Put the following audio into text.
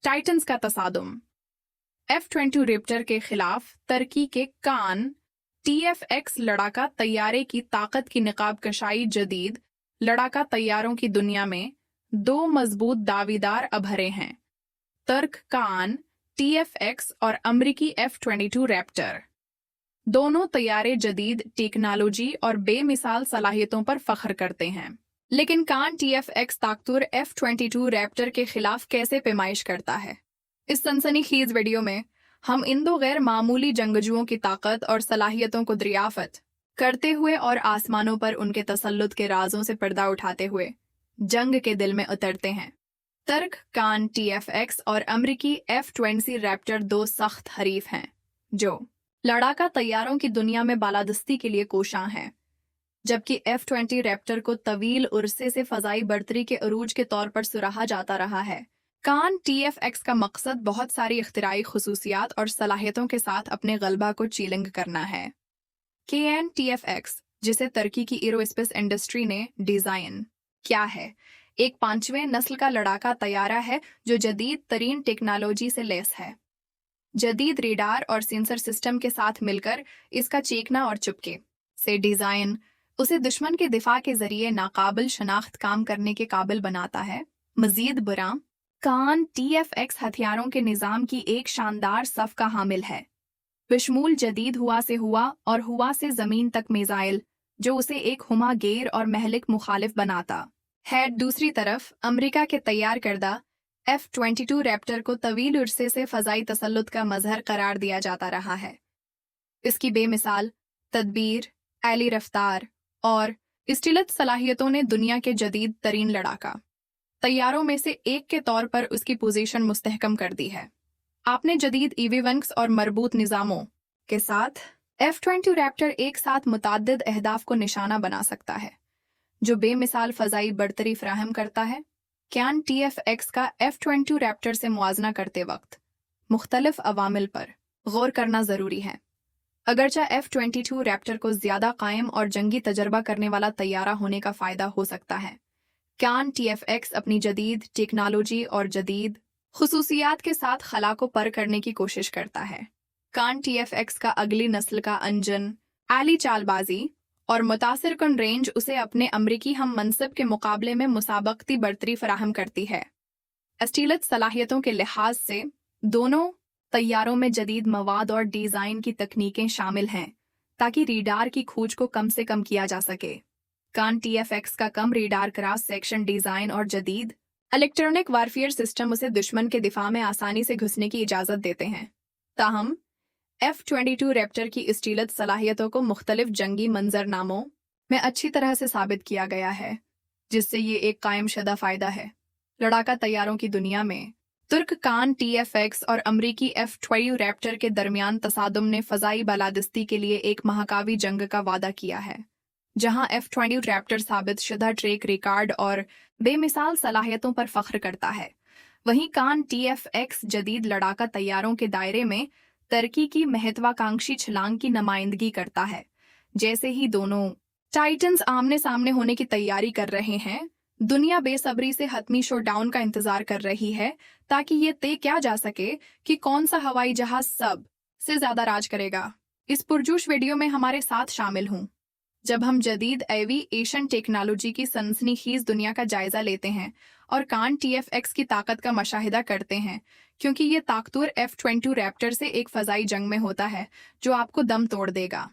Titans का तसादुम। F-22 Raptor के खिलाफ तुर्की के कान TF-X लड़ाका तैयारे की ताकत की निकाब कशाई। जदीद लड़ाका तैयारों की दुनिया में दो मजबूत दावेदार अभरे हैं, तुर्क कान TF-X और अमरीकी F-22 रैप्टर। दोनों तैयारे जदीद टेक्नोलॉजी और बेमिसाल सलाहियतों पर फख्र करते हैं, लेकिन कान TF-X ताकतवर F-22 रैप्टर के खिलाफ कैसे पैमाइश करता है? इस सनसनीखेज वीडियो में हम इन दो गैर मामूली जंगजुओं की ताकत और सलाहियतों को दरियाफ्त करते हुए और आसमानों पर उनके तसल्लुत के राजों से पर्दा उठाते हुए जंग के दिल में उतरते हैं। तुर्क कान TF-X और अमरीकी F-20 रैप्टर दो सख्त हरीफ हैं जो लड़ाका तैयारों की दुनिया में बालादस्ती के लिए कोशां हैं, जबकि F-20 रैप्टर को तवील उर्से से फजाई बढ़तरी के अरूज के तौर पर सुराहा जाता रहा है। कान TF-X का मकसद बहुत सारी इख्तिराई खुसूसियात और सलाहियतों के साथ अपने गलबा को चीलिंग करना है। KN TF-X, जिसे तुर्की की एरोस्पेस इंडस्ट्री ने डिजाइन क्या है, एक 5वें नस्ल का लड़ाका तैयारा है जो जदीद तरीन टेक्नोलॉजी से लैस है। जदीद रेडार और सेंसर सिस्टम के साथ मिलकर इसका चीखना और चुपके से डिजाइन उसे दुश्मन के दिफा के जरिए नाकाबिल शनाख्त काम करने के काबिल बनाता है। मजीद बुरा, कान TF-X हथियारों के निज़ाम की एक शानदार सफ का हामिल है, बशमूल जदीद हुआ से हुआ और हुआ से ज़मीन तक मिसाइल, जो उसे एक हुमा गेर और महलिक मुखालिफ बनाता है। दूसरी तरफ अमेरिका के तैयार करदा F-22 रैप्टर को तवील उर्से से फ़ज़ाई तसल्लुत का मजहर करार दिया जाता रहा है। इसकी बेमिसाल तदबीर, आली रफ्तार और स्टिलत सलाहियतों ने दुनिया के जदीद तरीन लड़ाका तैयारों में से एक के तौर पर उसकी पोजीशन मुस्तहकम कर दी है। आपने जदीद EV-1 और मरबूत निज़ामों के साथ F-22 रैप्टर एक साथ मुताद्दिद अहदाफ को निशाना बना सकता है, जो बेमिसाल फ़ज़ाई बढ़तरी फराहम करता है। कान TF-X का F-22 रैप्टर से मुआजना करते वक्त मुख्तलिफ अवामिल पर गौर करना ज़रूरी है। अगरचा F-22 रैप्टर को ज़्यादा कायम और जंगी तजर्बा करने वाला तैयारा होने का फ़ायदा हो सकता है, कान TF-X अपनी जदीद टेक्नोलॉजी और जदीद खुसूसियात के साथ खला को पर करने की कोशिश करता है। कान TF-X का अगली नस्ल का इंजन, आली चालबाजी और मुतासिर कन रेंज उसे अपने अमरीकी हम मनसब के मुकाबले में मुसाबकती बढ़तरी फराहम करती है। अस्टीलत सलाहियतों के लिहाज से दोनों तैयारों में जदीद मवाद और डिज़ाइन की तकनीकें शामिल हैं ताकि रेडार की खोज को कम से कम किया जा सके। कान TF-X का कम रेडार क्रॉस सेक्शन डिज़ाइन और जदीद इलेक्ट्रॉनिक वारफेयर सिस्टम उसे दुश्मन के दिफा में आसानी से घुसने की इजाज़त देते हैं। ताहम F-22 रैप्टर की स्टीलत सलाहियतों को मुख्तलिफ जंगी मंजरनामों में अच्छी तरह से साबित किया गया है, जिससे ये एक कायम शुदा फ़ायदा है। लड़ाका तैयारों की दुनिया में तुर्क कान TF-X और अमरीकी F-22 रैप्टर के दरमियान तसादुम ने फ़ज़ाई बालादस्ती के लिए एक महाकावी जंग का वादा किया है, जहां F-22 रैप्टर साबित शुदा ट्रैक रिकॉर्ड और बेमिसाल सलाहियतों पर फख्र करता है। वहीं कान TF-X जदीद लड़ाका तैयारों के दायरे में तुर्की की महत्वाकांक्षी छलांग की नुमाइंदगी करता है। जैसे ही दोनों टाइटन्स आमने सामने होने की तैयारी कर रहे हैं, दुनिया बेसब्री से हतमी शोडाउन का इंतजार कर रही है ताकि ये तय किया जा सके कि कौन सा हवाई जहाज सब से ज्यादा राज करेगा। इस पुरजोश वीडियो में हमारे साथ शामिल हूँ जब हम जदीद एविएशन टेक्नोलॉजी की सनसनीखेज दुनिया का जायजा लेते हैं और कान TF-X की ताकत का मशाहिदा करते हैं, क्योंकि ये ताकतवर F-22 रैप्टर से एक फ़ज़ाई जंग में होता है जो आपको दम तोड़ देगा।